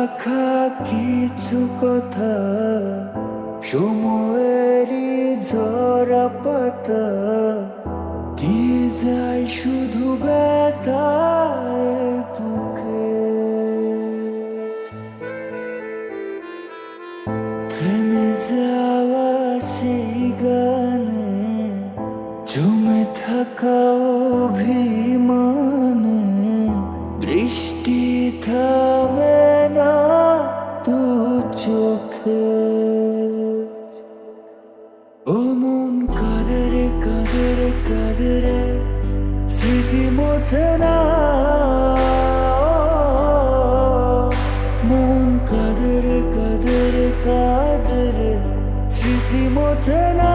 রাখা কিছু কথা, সময়েরই ঝরা পাতা, দিয়ে যায় শুধু ব্যথায় বুকে। থেমে যাওয়া সেই গানে, জমে থাকা অভিমানে, বৃষ্টি থামে না দু চোখে। ও মন কাঁদে রে কাঁদে রে কাঁদে রে, স্মৃতি মোছে না। মন কাঁদে রে কাঁদে রে কাঁদে রে, স্মৃতি মোছে না।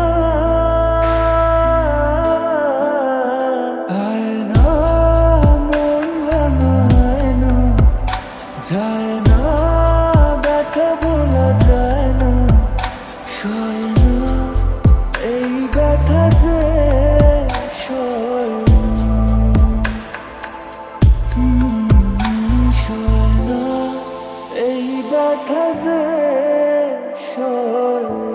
যায় না, ব্যথা বলা যায় না, সয় না এই ব্যথা যে সয় না এই ব্যথা যে সয় না।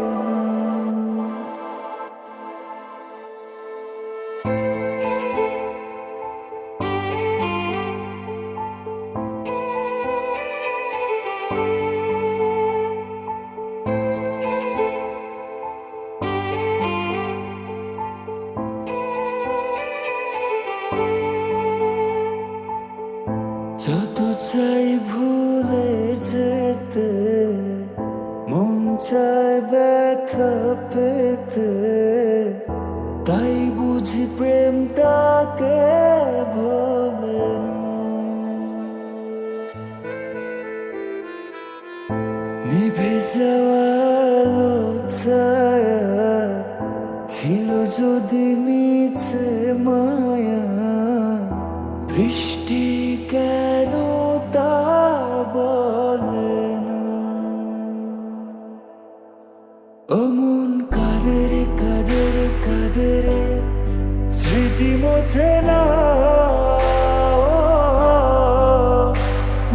যত চাই ভুলে যেতে, মন চায় ব্যথা পেতে, তাই বুঝি প্রেমটাকে ভোলে না। নিভে যাওয়া আলো ছায়া ছিল যদি মিছে মায়া, বৃষ্টি কেন তা বলে না। ও মন কাঁদে রে কাঁদে রে কাঁদে রে, স্মৃতি মোছে না।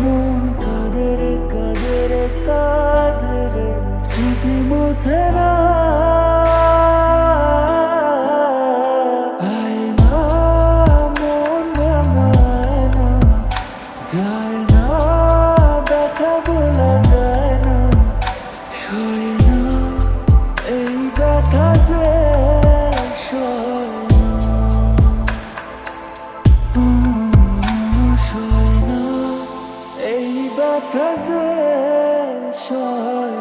মন কাঁদে রে কাঁদে রে কাঁদে রে, স্মৃতি মোছে না। যায় না, ব্যথা বলা যায় না, সয় না এই ব্যথা যে সয় না। সয় না এই ব্যথা যে সয়